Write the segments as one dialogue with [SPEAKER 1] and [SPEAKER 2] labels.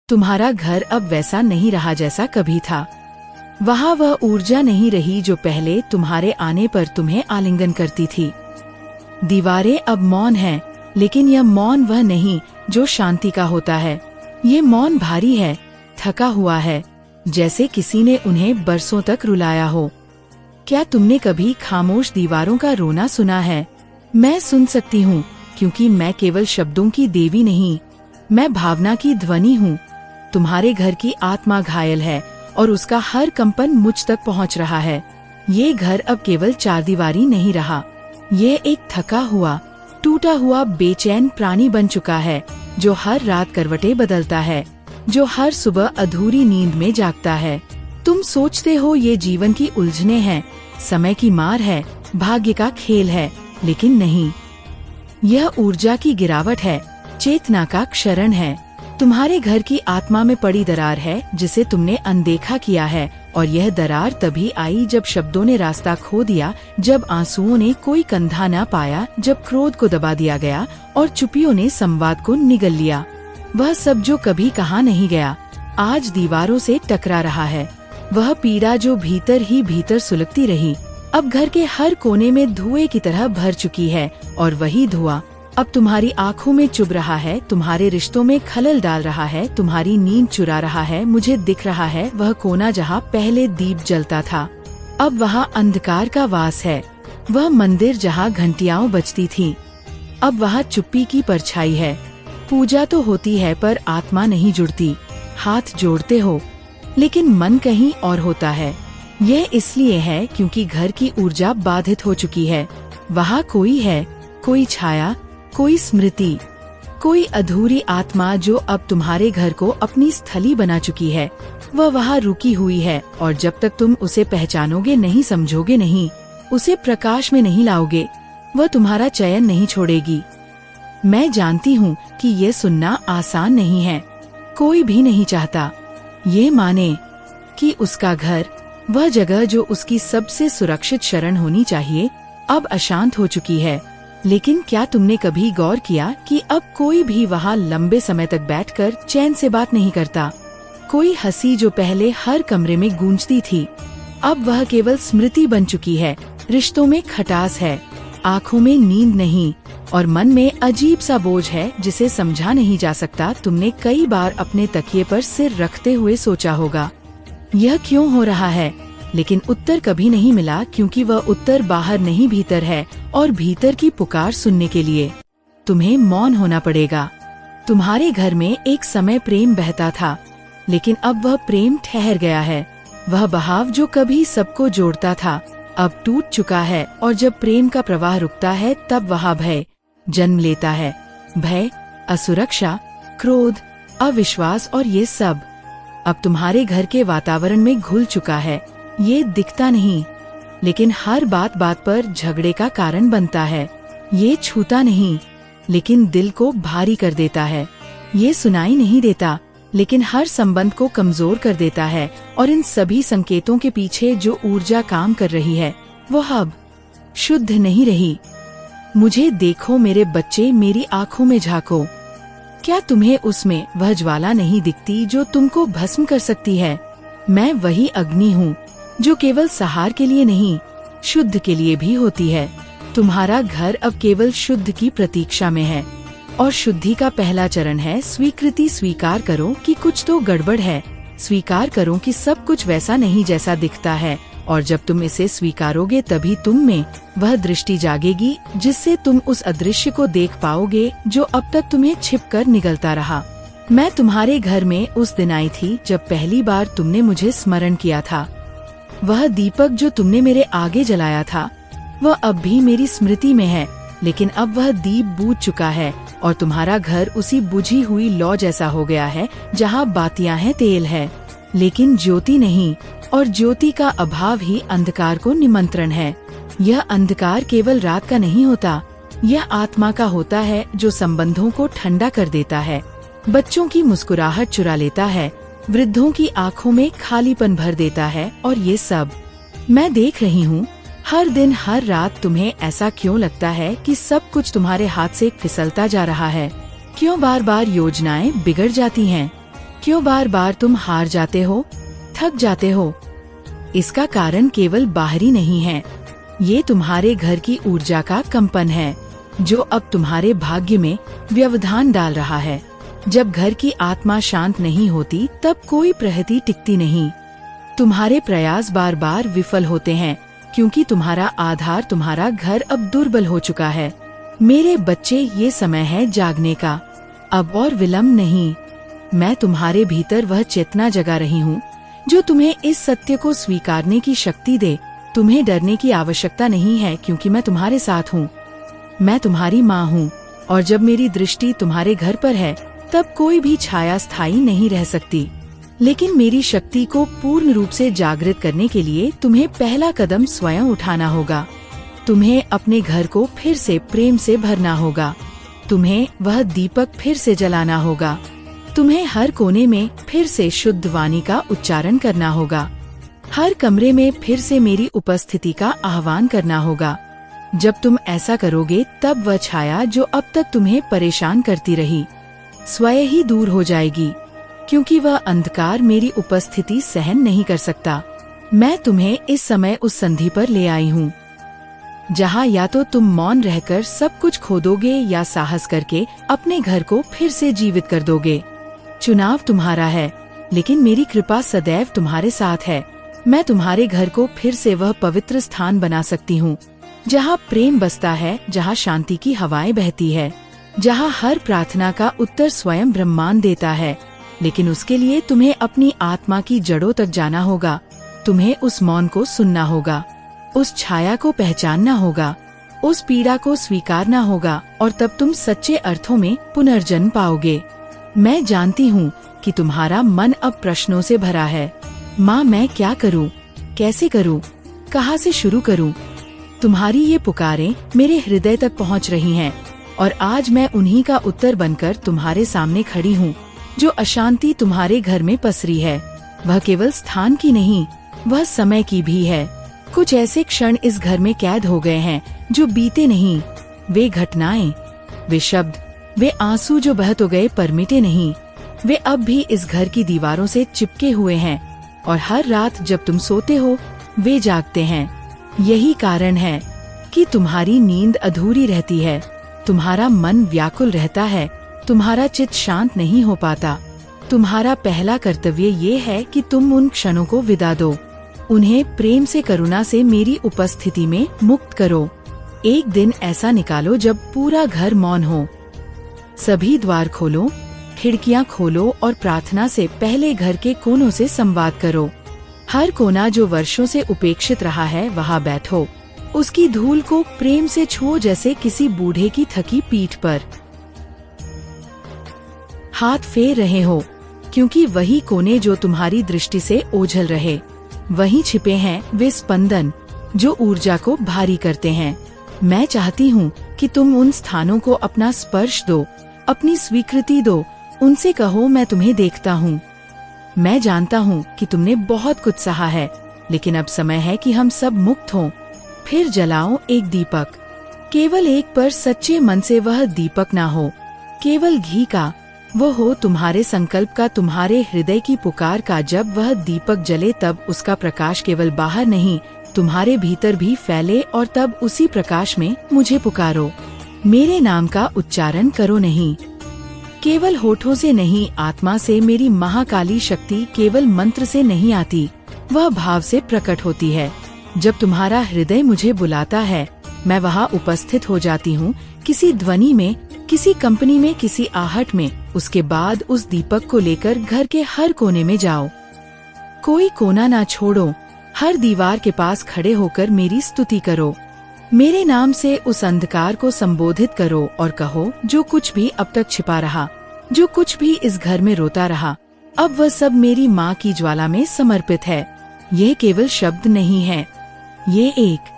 [SPEAKER 1] तुम्हारा घर अब वैसा नहीं रहा जैसा कभी था। वहाँ वह ऊर्जा नहीं रही जो पहले तुम्हारे आने पर तुम्हें आलिंगन करती थी। दीवारें अब मौन हैं, लेकिन यह मौन वह नहीं जो शांति का होता है। ये मौन भारी है, थका हुआ है, जैसे किसी ने उन्हें बरसों तक रुलाया हो। क्या तुमने कभी खामोश दीवारों का रोना सुना है? मैं सुन सकती हूँ, क्योंकि मैं केवल शब्दों की देवी नहीं, मैं भावना की ध्वनि हूँ। तुम्हारे घर की आत्मा घायल है और उसका हर कंपन मुझ तक पहुँच रहा है। ये घर अब केवल चारदीवारी नहीं रहा, ये एक थका हुआ, टूटा हुआ बेचैन प्राणी बन चुका है, जो हर रात करवटें बदलता है, जो हर सुबह अधूरी नींद में जागता है। तुम सोचते हो ये जीवन की उलझने हैं, समय की मार है, भाग्य का खेल है, लेकिन नहीं। यह ऊर्जा की गिरावट है, चेतना का क्षरण है। तुम्हारे घर की आत्मा में पड़ी दरार है जिसे तुमने अनदेखा किया है, और यह दरार तभी आई जब शब्दों ने रास्ता खो दिया, जब आंसुओं ने कोई कंधा न पाया, जब क्रोध को दबा दिया गया और चुप्पियों ने संवाद को निगल लिया। वह सब जो कभी कहा नहीं गया, आज दीवारों से टकरा रहा है। वह पीड़ा जो भीतर ही भीतर सुलगती रही, अब घर के हर कोने में धुएं की तरह भर चुकी है, और वही धुआं अब तुम्हारी आँखों में चुभ रहा है, तुम्हारे रिश्तों में खलल डाल रहा है, तुम्हारी नींद चुरा रहा है। मुझे दिख रहा है वह कोना जहाँ पहले दीप जलता था, अब वहाँ अंधकार का वास है। वह मंदिर जहाँ घंटियाँ बजती थीं, अब वहाँ चुप्पी की परछाई है। पूजा तो होती है पर आत्मा नहीं जुड़ती। हाथ जोड़ते हो, लेकिन मन कहीं और होता है। यह इसलिए है क्योंकि घर की ऊर्जा बाधित हो चुकी है। वहाँ कोई है, कोई छाया, कोई स्मृति, कोई अधूरी आत्मा जो अब तुम्हारे घर को अपनी स्थली बना चुकी है। वह वहाँ रुकी हुई है, और जब तक तुम उसे पहचानोगे नहीं, समझोगे नहीं, उसे प्रकाश में नहीं लाओगे, वह तुम्हारा चयन नहीं छोड़ेगी। मैं जानती हूँ कि ये सुनना आसान नहीं है। कोई भी नहीं चाहता ये माने कि उसका घर, वह जगह जो उसकी सबसे सुरक्षित शरण होनी चाहिए, अब अशांत हो चुकी है। लेकिन क्या तुमने कभी गौर किया कि अब कोई भी वहाँ लंबे समय तक बैठकर चैन से बात नहीं करता? कोई हंसी जो पहले हर कमरे में गूंजती थी, अब वह केवल स्मृति बन चुकी है। रिश्तों में खटास है, आँखों में नींद नहीं, और मन में अजीब सा बोझ है जिसे समझा नहीं जा सकता। तुमने कई बार अपने तकिए पर सिर रखते हुए सोचा होगा, यह क्यों हो रहा है, लेकिन उत्तर कभी नहीं मिला, क्योंकि वह उत्तर बाहर नहीं भीतर है, और भीतर की पुकार सुनने के लिए तुम्हें मौन होना पड़ेगा। तुम्हारे घर में एक समय प्रेम बहता था, लेकिन अब वह प्रेम ठहर गया है। वह बहाव जो कभी सबको जोड़ता था, अब टूट चुका है, और जब प्रेम का प्रवाह रुकता है तब वहाँ भय जन्म लेता है। भय, असुरक्षा, क्रोध, अविश्वास, और ये सब अब तुम्हारे घर के वातावरण में घुल चुका है। ये दिखता नहीं, लेकिन हर बात बात पर झगड़े का कारण बनता है। ये छूता नहीं, लेकिन दिल को भारी कर देता है। ये सुनाई नहीं देता, लेकिन हर संबंध को कमजोर कर देता है। और इन सभी संकेतों के पीछे जो ऊर्जा काम कर रही है, वो अब शुद्ध नहीं रही। मुझे देखो मेरे बच्चे, मेरी आँखों में झांको। क्या तुम्हें उसमें वह ज्वाला नहीं दिखती जो तुमको भस्म कर सकती है? मैं वही अग्नि हूँ जो केवल सहार के लिए नहीं, शुद्ध के लिए भी होती है। तुम्हारा घर अब केवल शुद्ध की प्रतीक्षा में है, और शुद्धि का पहला चरण है स्वीकृति। स्वीकार करो कि कुछ तो गड़बड़ है, स्वीकार करो कि सब कुछ वैसा नहीं जैसा दिखता है, और जब तुम इसे स्वीकारोगे तभी तुम में वह दृष्टि जागेगी जिससे तुम उस अदृश्य को देख पाओगे जो अब तक तुम्हें छिपकर निगलता रहा। मैं तुम्हारे घर में उस दिन आई थी जब पहली बार तुमने मुझे स्मरण किया था। वह दीपक जो तुमने मेरे आगे जलाया था, वह अब भी मेरी स्मृति में है, लेकिन अब वह दीप बुझ चुका है, और तुम्हारा घर उसी बुझी हुई लौ जैसा हो गया है जहाँ बातियां हैं, तेल है, लेकिन ज्योति नहीं। और ज्योति का अभाव ही अंधकार को निमंत्रण है। यह अंधकार केवल रात का नहीं होता, यह आत्मा का होता है जो संबंधों को ठंडा कर देता है, बच्चों की मुस्कुराहट चुरा लेता है, वृद्धों की आँखों में खालीपन भर देता है। और ये सब मैं देख रही हूँ। हर दिन हर रात तुम्हें ऐसा क्यों लगता है कि सब कुछ तुम्हारे हाथ से फिसलता जा रहा है? क्यों बार बार योजनाएं बिगड़ जाती हैं? क्यों बार बार तुम हार जाते हो, थक जाते हो? इसका कारण केवल बाहरी नहीं है, ये तुम्हारे घर की ऊर्जा का कंपन है, जो अब तुम्हारे भाग्य में व्यवधान डाल रहा है। जब घर की आत्मा शांत नहीं होती, तब कोई प्रगति टिकती नहीं। तुम्हारे प्रयास बार बार विफल होते हैं, क्योंकि तुम्हारा आधार, तुम्हारा घर अब दुर्बल हो चुका है। मेरे बच्चे, ये समय है जागने का, अब और विलंब नहीं। मैं तुम्हारे भीतर वह चेतना जगा रही हूँ जो तुम्हें इस सत्य को स्वीकारने की शक्ति दे। तुम्हें डरने की आवश्यकता नहीं है, क्योंकि मैं तुम्हारे साथ हूँ। मैं तुम्हारी माँ हूँ, और जब मेरी दृष्टि तुम्हारे घर पर है, तब कोई भी छाया स्थायी नहीं रह सकती। लेकिन मेरी शक्ति को पूर्ण रूप से जागृत करने के लिए तुम्हें पहला कदम स्वयं उठाना होगा। तुम्हें अपने घर को फिर से प्रेम से भरना होगा। तुम्हें वह दीपक फिर से जलाना होगा। तुम्हें हर कोने में फिर से शुद्ध वाणी का उच्चारण करना होगा। हर कमरे में फिर से मेरी उपस्थिति का आह्वान करना होगा। जब तुम ऐसा करोगे, तब वह छाया जो अब तक तुम्हें परेशान करती रही, स्वयं ही दूर हो जाएगी, क्योंकि वह अंधकार मेरी उपस्थिति सहन नहीं कर सकता। मैं तुम्हें इस समय उस संधि पर ले आई हूँ, जहाँ या तो तुम मौन रहकर सब कुछ खो दोगे, या साहस करके अपने घर को फिर से जीवित कर दोगे। चुनाव तुम्हारा है, लेकिन मेरी कृपा सदैव तुम्हारे साथ है। मैं तुम्हारे घर को फिर से वह पवित्र स्थान बना सकती हूँ, जहाँ प्रेम बसता है, जहाँ शांति की हवाएं बहती है, जहाँ हर प्रार्थना का उत्तर स्वयं ब्रह्मांड देता है। लेकिन उसके लिए तुम्हें अपनी आत्मा की जड़ों तक जाना होगा। तुम्हें उस मौन को सुनना होगा, उस छाया को पहचानना होगा, उस पीड़ा को स्वीकारना होगा, और तब तुम सच्चे अर्थों में पुनर्जन्म पाओगे। मैं जानती हूँ कि तुम्हारा मन अब प्रश्नों से भरा है। माँ, मैं क्या करूँ, कैसे करूँ, कहाँ से शुरू करूँ? तुम्हारी ये पुकारें मेरे हृदय तक पहुँच रही हैं, और आज मैं उन्हीं का उत्तर बनकर तुम्हारे सामने खड़ी हूँ। जो अशांति तुम्हारे घर में पसरी है, वह केवल स्थान की नहीं, वह समय की भी है। कुछ ऐसे क्षण इस घर में कैद हो गए हैं जो बीते नहीं। वे घटनाएं, वे शब्द, वे आंसू जो बह तो गए पर मिटे नहीं, वे अब भी इस घर की दीवारों से चिपके हुए हैं। और हर रात जब तुम सोते हो, वे जागते हैं। यही कारण है कि तुम्हारी नींद अधूरी रहती है, तुम्हारा मन व्याकुल रहता है, तुम्हारा चित्त शांत नहीं हो पाता। तुम्हारा पहला कर्तव्य ये है कि तुम उन क्षणों को विदा दो, उन्हें प्रेम से, करुणा से मेरी उपस्थिति में मुक्त करो। एक दिन ऐसा निकालो जब पूरा घर मौन हो। सभी द्वार खोलो, खिड़कियां खोलो, और प्रार्थना से पहले घर के कोनों से संवाद करो। हर कोना जो वर्षों से उपेक्षित रहा है, वहाँ बैठो। उसकी धूल को प्रेम से छुओ, जैसे किसी बूढ़े की थकी पीठ पर हाथ फेर रहे हो, क्योंकि वही कोने जो तुम्हारी दृष्टि से ओझल रहे, वहीं छिपे हैं वे स्पंदन जो ऊर्जा को भारी करते हैं। मैं चाहती हूँ कि तुम उन स्थानों को अपना स्पर्श दो, अपनी स्वीकृति दो। उनसे कहो, मैं तुम्हें देखता हूँ। मैं जानता हूँ कि तुमने बहुत कुछ सहा है, लेकिन अब समय है कि हम सब मुक्त हों। फिर जलाओ एक दीपक, केवल एक, पर सच्चे मन से। वह दीपक ना हो केवल घी का, वो हो तुम्हारे संकल्प का, तुम्हारे हृदय की पुकार का। जब वह दीपक जले, तब उसका प्रकाश केवल बाहर नहीं, तुम्हारे भीतर भी फैले, और तब उसी प्रकाश में मुझे पुकारो। मेरे नाम का उच्चारण करो नहीं, केवल होठों से नहीं, आत्मा से। मेरी महाकाली शक्ति केवल मंत्र से नहीं आती, वह भाव से प्रकट होती है। जब तुम्हारा हृदय मुझे बुलाता है, मैं वहाँ उपस्थित हो जाती हूँ, किसी ध्वनि में, किसी कंपनी में, किसी आहट में। उसके बाद उस दीपक को लेकर घर के हर कोने में जाओ, कोई कोना ना छोड़ो। हर दीवार के पास खड़े होकर मेरी स्तुति करो, मेरे नाम से उस अंधकार को संबोधित करो, और कहो, जो कुछ भी अब तक छिपा रहा, जो कुछ भी इस घर में रोता रहा, अब वह सब मेरी माँ की ज्वाला में समर्पित है। यह केवल शब्द नहीं है, ये एक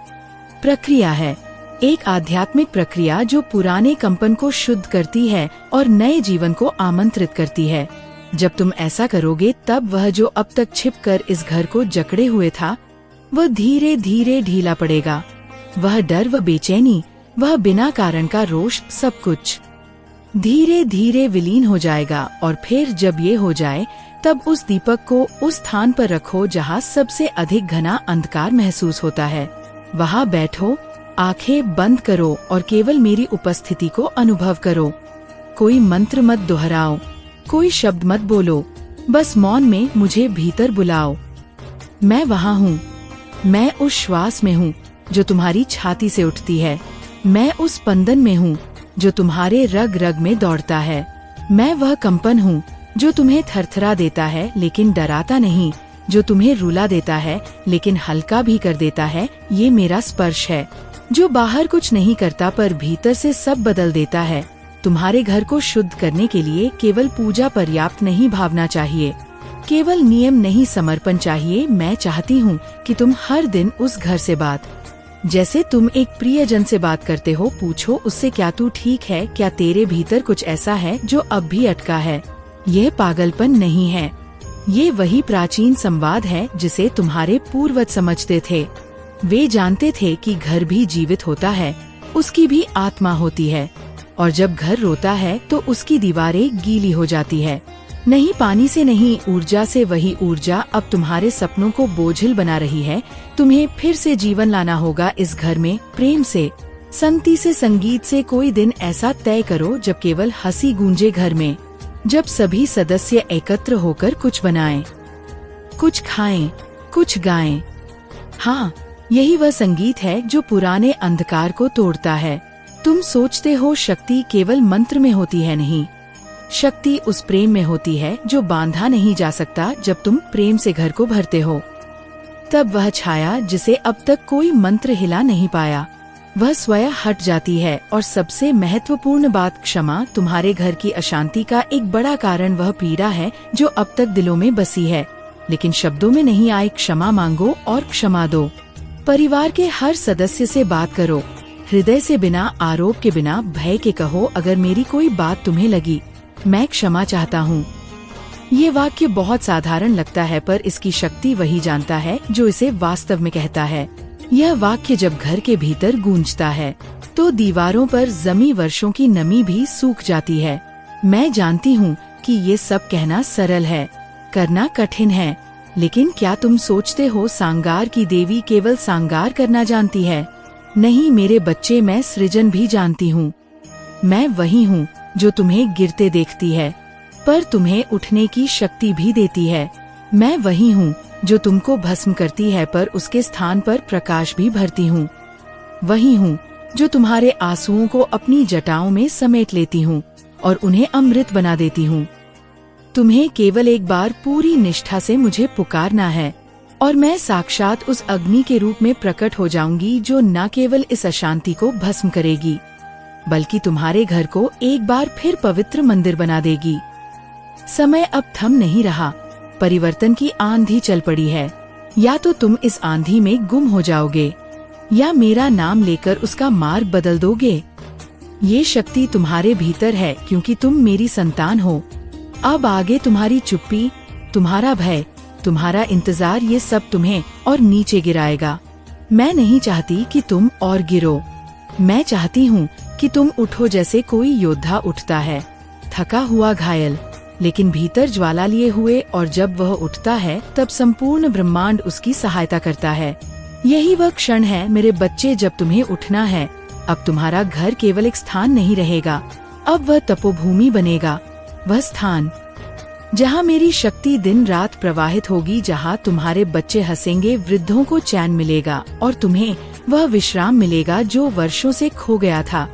[SPEAKER 1] प्रक्रिया है, एक आध्यात्मिक प्रक्रिया जो पुराने कंपन को शुद्ध करती है और नए जीवन को आमंत्रित करती है। जब तुम ऐसा करोगे, तब वह जो अब तक छिपकर इस घर को जकड़े हुए था, वह धीरे धीरे ढीला पड़ेगा। वह डर, वह बेचैनी, वह बिना कारण का रोष, सब कुछ धीरे धीरे विलीन हो जाएगा और फिर जब ये हो जाए तब उस दीपक को उस स्थान पर रखो जहाँ सबसे अधिक घना अंधकार महसूस होता है। वहाँ बैठो, आंखें बंद करो और केवल मेरी उपस्थिति को अनुभव करो। कोई मंत्र मत दोहराओ, कोई शब्द मत बोलो, बस मौन में मुझे भीतर बुलाओ। मैं वहाँ हूँ, मैं उस श्वास में हूँ जो तुम्हारी छाती से उठती है। मैं उस स्पंदन में हूँ जो तुम्हारे रग रग में दौड़ता है। मैं वह कंपन हूँ जो तुम्हें थरथरा देता है लेकिन डराता नहीं, जो तुम्हें रुला देता है लेकिन हल्का भी कर देता है। ये मेरा स्पर्श है जो बाहर कुछ नहीं करता पर भीतर से सब बदल देता है। तुम्हारे घर को शुद्ध करने के लिए केवल पूजा पर्याप्त नहीं, भावना चाहिए। केवल नियम नहीं, समर्पण चाहिए। मैं चाहती हूँ कि तुम हर दिन उस घर से बात जैसे तुम एक प्रियजन से बात करते हो, पूछो उससे क्या तू ठीक है, क्या तेरे भीतर कुछ ऐसा है जो अब भी अटका है। यह पागलपन नहीं है, ये वही प्राचीन संवाद है जिसे तुम्हारे पूर्वज समझते थे। वे जानते थे कि घर भी जीवित होता है, उसकी भी आत्मा होती है, और जब घर रोता है तो उसकी दीवारें गीली हो जाती है। नहीं पानी से, नहीं ऊर्जा से। वही ऊर्जा अब तुम्हारे सपनों को बोझिल बना रही है। तुम्हें फिर से जीवन लाना होगा इस घर में, प्रेम से, संगति से, संगीत से। कोई दिन ऐसा तय करो जब केवल हंसी गूंजे घर में, जब सभी सदस्य एकत्र होकर कुछ बनाएं, कुछ खाएं, कुछ गाएं। हाँ, यही वह संगीत है जो पुराने अंधकार को तोड़ता है। तुम सोचते हो शक्ति केवल मंत्र में होती है, नहीं, शक्ति उस प्रेम में होती है जो बांधा नहीं जा सकता। जब तुम प्रेम से घर को भरते हो तब वह छाया जिसे अब तक कोई मंत्र हिला नहीं पाया, वह स्वयं हट जाती है। और सबसे महत्वपूर्ण बात, क्षमा। तुम्हारे घर की अशांति का एक बड़ा कारण वह पीड़ा है जो अब तक दिलों में बसी है, लेकिन शब्दों में नहीं आई। क्षमा मांगो और क्षमा दो। परिवार के हर सदस्य से बात करो, हृदय से, बिना आरोप के, बिना भय के कहो, अगर मेरी कोई बात तुम्हें लगी, मैं क्षमा चाहता हूँ। ये वाक्य बहुत साधारण लगता है पर इसकी शक्ति वही जानता है जो इसे वास्तव में कहता है। यह वाक्य जब घर के भीतर गूंजता है तो दीवारों पर जमी वर्षों की नमी भी सूख जाती है। मैं जानती हूँ कि ये सब कहना सरल है, करना कठिन है, लेकिन क्या तुम सोचते हो सांगार की देवी केवल सांगार करना जानती है? नहीं मेरे बच्चे, मैं सृजन भी जानती हूँ। मैं वही हूँ जो तुम्हें गिरते देखती है पर तुम्हें उठने की शक्ति भी देती है। मैं वही हूँ जो तुमको भस्म करती है पर उसके स्थान पर प्रकाश भी भरती हूँ। वही हूँ जो तुम्हारे आंसुओं को अपनी जटाओं में समेट लेती हूँ और उन्हें अमृत बना देती हूँ। तुम्हें केवल एक बार पूरी निष्ठा से मुझे पुकारना है और मैं साक्षात उस अग्नि के रूप में प्रकट हो जाऊंगी जो न केवल इस अशांति को भस्म करेगी बल्कि तुम्हारे घर को एक बार फिर पवित्र मंदिर बना देगी। समय अब थम नहीं रहा, परिवर्तन की आंधी चल पड़ी है। या तो तुम इस आंधी में गुम हो जाओगे या मेरा नाम लेकर उसका मार्ग बदल दोगे। ये शक्ति तुम्हारे भीतर है क्योंकि तुम मेरी संतान हो। अब आगे तुम्हारी चुप्पी, तुम्हारा भय, तुम्हारा इंतजार, ये सब तुम्हें और नीचे गिराएगा। मैं नहीं चाहती कि तुम और गिरो, मैं चाहती हूँ कि तुम उठो जैसे कोई योद्धा उठता है, थका हुआ, घायल, लेकिन भीतर ज्वाला लिए हुए। और जब वह उठता है तब संपूर्ण ब्रह्मांड उसकी सहायता करता है। यही वह क्षण है मेरे बच्चे जब तुम्हें उठना है। अब तुम्हारा घर केवल एक स्थान नहीं रहेगा, अब वह तपोभूमि बनेगा, वह स्थान जहाँ मेरी शक्ति दिन रात प्रवाहित होगी, जहाँ तुम्हारे बच्चे हंसेंगे, वृद्धों को चैन मिलेगा और तुम्हें वह विश्राम मिलेगा जो वर्षों से खो गया था।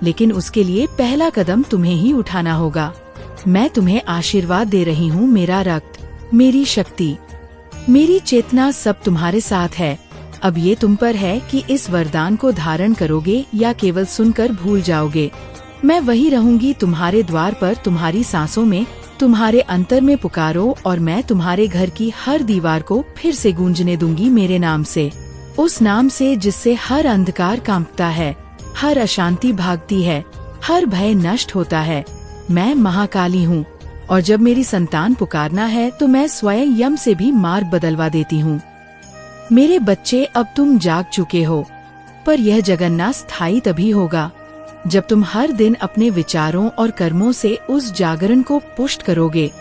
[SPEAKER 1] लेकिन उसके लिए पहला कदम तुम्हें ही उठाना होगा। मैं तुम्हें आशीर्वाद दे रही हूँ। मेरा रक्त, मेरी शक्ति, मेरी चेतना सब तुम्हारे साथ है। अब ये तुम पर है कि इस वरदान को धारण करोगे या केवल सुनकर भूल जाओगे। मैं वही रहूंगी तुम्हारे द्वार पर, तुम्हारी सांसों में, तुम्हारे अंतर में पुकारो और मैं तुम्हारे घर की हर दीवार को फिर से गूंजने दूंगी मेरे नाम से, उस नाम से जिससे हर अंधकार कांपता है, हर अशांति भागती है, हर भय नष्ट होता है। मैं महाकाली हूँ और जब मेरी संतान पुकारना है तो मैं स्वयं यम से भी मार्ग बदलवा देती हूँ। मेरे बच्चे, अब तुम जाग चुके हो पर यह जगन्नाथ स्थायी तभी होगा जब तुम हर दिन अपने विचारों और कर्मों से उस जागरण को पुष्ट करोगे,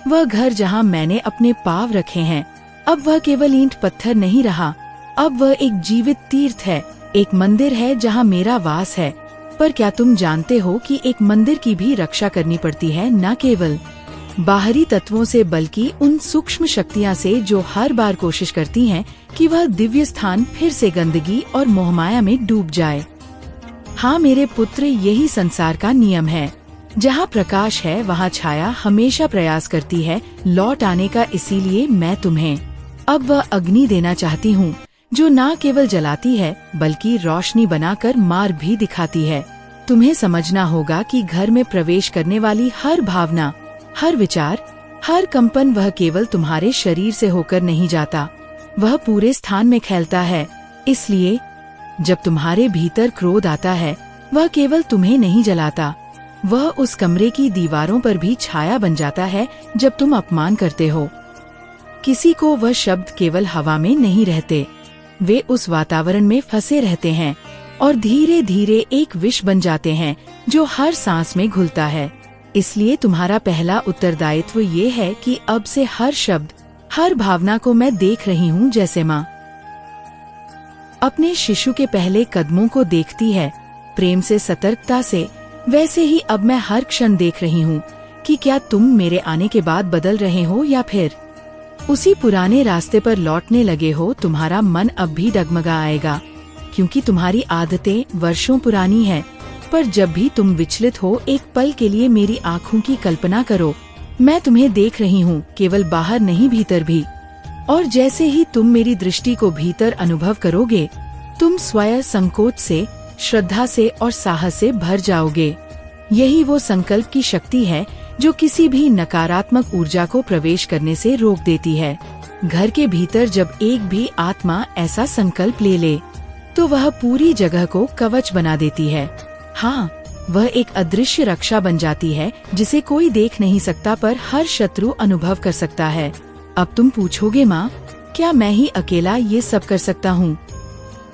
[SPEAKER 1] वह घर जहाँ मैंने अपने पाँव रखे हैं, अब वह केवल ईंट पत्थर नहीं रहा, अब वह एक जीवित तीर्थ है, एक मंदिर है जहाँ मेरा वास है। पर क्या तुम जानते हो कि एक मंदिर की भी रक्षा करनी पड़ती है, न केवल बाहरी तत्वों से बल्कि उन सूक्ष्म शक्तियाँ से जो हर बार कोशिश करती हैं कि वह दिव्य स्थान फिर से गंदगी और मोहमाया में डूब जाए। हाँ मेरे पुत्र, यही संसार का नियम है। जहाँ प्रकाश है वहाँ छाया हमेशा प्रयास करती है लौट आने का। इसीलिए मैं तुम्हें अब वह अग्नि देना चाहती हूँ जो न केवल जलाती है बल्कि रोशनी बनाकर मार्ग भी दिखाती है। तुम्हें समझना होगा कि घर में प्रवेश करने वाली हर भावना, हर विचार, हर कंपन वह केवल तुम्हारे शरीर से होकर नहीं जाता, वह पूरे स्थान में फैलता है। इसलिए जब तुम्हारे भीतर क्रोध आता है, वह केवल तुम्हें नहीं जलाता, वह उस कमरे की दीवारों पर भी छाया बन जाता है। जब तुम अपमान करते हो किसी को, वह शब्द केवल हवा में नहीं रहते, वे उस वातावरण में फंसे रहते हैं और धीरे धीरे एक विष बन जाते हैं जो हर सांस में घुलता है। इसलिए तुम्हारा पहला उत्तरदायित्व ये है कि अब से हर शब्द, हर भावना को मैं देख रही हूँ जैसे माँ अपने शिशु के पहले कदमों को देखती है, प्रेम से, सतर्कता से, वैसे ही अब मैं हर क्षण देख रही हूँ कि क्या तुम मेरे आने के बाद बदल रहे हो या फिर उसी पुराने रास्ते पर लौटने लगे हो। तुम्हारा मन अब भी डगमगा आएगा क्योंकि तुम्हारी आदतें वर्षों पुरानी है। पर जब भी तुम विचलित हो, एक पल के लिए मेरी आँखों की कल्पना करो, मैं तुम्हें देख रही हूँ, केवल बाहर नहीं भीतर भी। और जैसे ही तुम मेरी दृष्टि को भीतर अनुभव करोगे, तुम स्वयं संकोच से, श्रद्धा से और साहस से भर जाओगे। यही वो संकल्प की शक्ति है जो किसी भी नकारात्मक ऊर्जा को प्रवेश करने से रोक देती है। घर के भीतर जब एक भी आत्मा ऐसा संकल्प ले ले तो वह पूरी जगह को कवच बना देती है। हाँ, वह एक अदृश्य रक्षा बन जाती है जिसे कोई देख नहीं सकता पर हर शत्रु अनुभव कर सकता है। अब तुम पूछोगे, माँ क्या मैं ही अकेला ये सब कर सकता हूँ?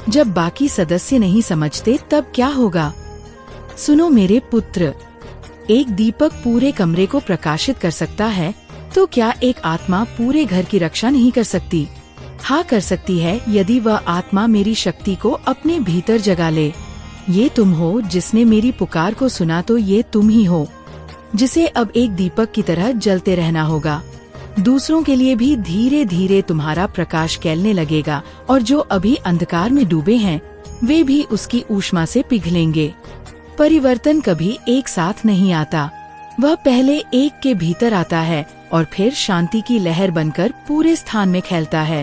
[SPEAKER 1] जब बाकी सदस्य नहीं समझते तब क्या होगा? सुनो मेरे पुत्र, एक दीपक पूरे कमरे को प्रकाशित कर सकता है, तो क्या एक आत्मा पूरे घर की रक्षा नहीं कर सकती? हाँ, कर सकती है, यदि वह आत्मा मेरी शक्ति को अपने भीतर जगा ले। ये तुम हो जिसने मेरी पुकार को सुना, तो ये तुम ही हो जिसे अब एक दीपक की तरह जलते रहना होगा। दूसरों के लिए भी धीरे धीरे तुम्हारा प्रकाश फैलने लगेगा और जो अभी अंधकार में डूबे हैं वे भी उसकी ऊष्मा से पिघलेंगे। परिवर्तन कभी एक साथ नहीं आता, वह पहले एक के भीतर आता है और फिर शांति की लहर बनकर पूरे स्थान में फैलता है।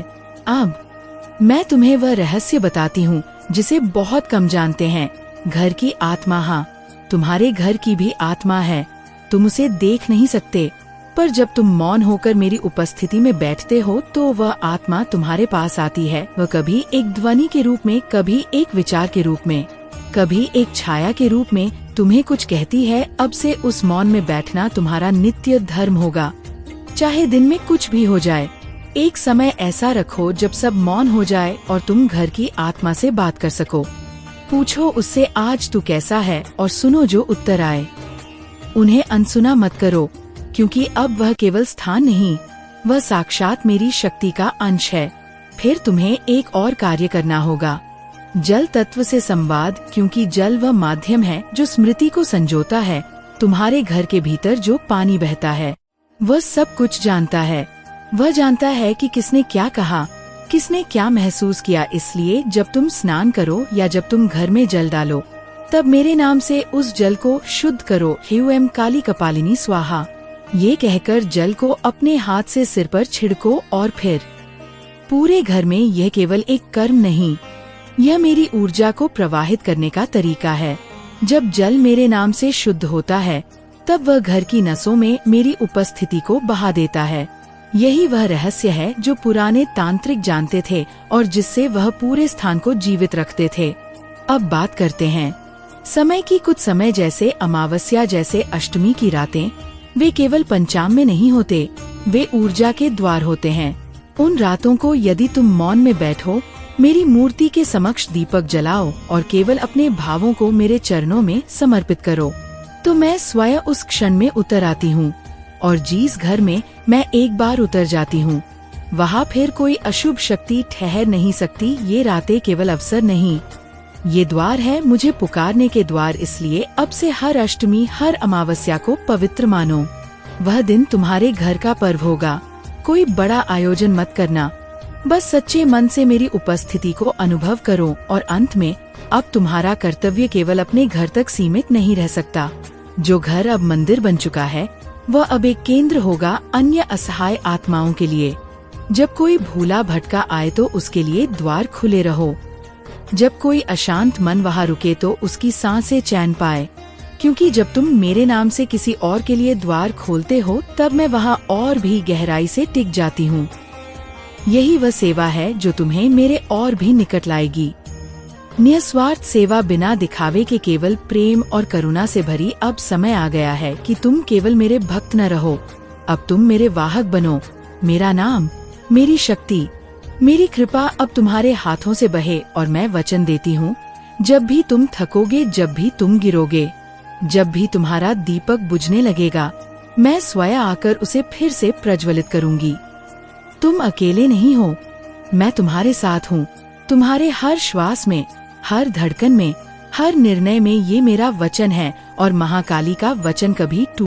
[SPEAKER 1] अब मैं तुम्हें वह रहस्य बताती हूँ जिसे बहुत कम जानते हैं। घर की आत्मा, हाँ, तुम्हारे घर की भी आत्मा है। तुम उसे देख नहीं सकते, पर जब तुम मौन होकर मेरी उपस्थिति में बैठते हो तो वह आत्मा तुम्हारे पास आती है। वह कभी एक ध्वनि के रूप में, कभी एक विचार के रूप में, कभी एक छाया के रूप में तुम्हें कुछ कहती है। अब से उस मौन में बैठना तुम्हारा नित्य धर्म होगा, चाहे दिन में कुछ भी हो जाए। एक समय ऐसा रखो जब सब मौन हो जाए और तुम घर की आत्मा से बात कर सको। पूछो उससे, आज तू कैसा है, और सुनो जो उत्तर आए। उन्हें अनसुना मत करो, क्योंकि अब वह केवल स्थान नहीं, वह साक्षात मेरी शक्ति का अंश है। फिर तुम्हें एक और कार्य करना होगा, जल तत्व से संवाद, क्योंकि जल वह माध्यम है जो स्मृति को संजोता है। तुम्हारे घर के भीतर जो पानी बहता है वह सब कुछ जानता है। वह जानता है कि किसने क्या कहा, किसने क्या महसूस किया। इसलिए जब तुम स्नान करो या जब तुम घर में जल डालो, तब मेरे नाम से उस जल को शुद्ध करो। ह्यूएम काली कपालिनी स्वाहा, ये कहकर जल को अपने हाथ से सिर पर छिड़को और फिर पूरे घर में। यह केवल एक कर्म नहीं, यह मेरी ऊर्जा को प्रवाहित करने का तरीका है। जब जल मेरे नाम से शुद्ध होता है तब वह घर की नसों में मेरी उपस्थिति को बहा देता है। यही वह रहस्य है जो पुराने तांत्रिक जानते थे और जिससे वह पूरे स्थान को जीवित रखते थे। अब बात करते हैं समय की। कुछ समय जैसे अमावस्या, जैसे अष्टमी की रातें, वे केवल पंचांग में नहीं होते, वे ऊर्जा के द्वार होते हैं। उन रातों को यदि तुम मौन में बैठो मेरी मूर्ति के समक्ष दीपक जलाओ और केवल अपने भावों को मेरे चरणों में समर्पित करो। तो मैं स्वयं उस क्षण में उतर आती हूँ और जिस घर में मैं एक बार उतर जाती हूँ वहाँ फिर कोई अशुभ शक्ति ठहर नहीं सकती। ये रातें केवल अवसर नहीं, ये द्वार है मुझे पुकारने के द्वार। इसलिए अब से हर अष्टमी, हर अमावस्या को पवित्र मानो। वह दिन तुम्हारे घर का पर्व होगा। कोई बड़ा आयोजन मत करना, बस सच्चे मन से मेरी उपस्थिति को अनुभव करो। और अंत में अब तुम्हारा कर्तव्य केवल अपने घर तक सीमित नहीं रह सकता। जो घर अब मंदिर बन चुका है वह अब एक केंद्र होगा अन्य असहाय आत्माओं के लिए। जब कोई भूला भटका आए तो उसके लिए द्वार खुले रहो। जब कोई अशांत मन वहाँ रुके तो उसकी सांसें चैन पाए, क्योंकि जब तुम मेरे नाम से किसी और के लिए द्वार खोलते हो तब मैं वहाँ और भी गहराई से टिक जाती हूँ। यही वह सेवा है जो तुम्हें मेरे और भी निकट लाएगी। निस्वार्थ सेवा बिना दिखावे के, केवल प्रेम और करुणा से भरी। अब समय आ गया है कि तुम केवल मेरे भक्त न रहो, अब तुम मेरे वाहक बनो। मेरा नाम, मेरी शक्ति, मेरी कृपा अब तुम्हारे हाथों से बहे। और मैं वचन देती हूँ, जब भी तुम थकोगे, जब भी तुम गिरोगे, जब भी तुम्हारा दीपक बुझने लगेगा, मैं स्वयं आकर उसे फिर से प्रज्वलित करूंगी। तुम अकेले नहीं हो, मैं तुम्हारे साथ हूँ। तुम्हारे हर श्वास में, हर धड़कन में, हर निर्णय में। ये मेरा वचन है और महाकाली का वचन कभी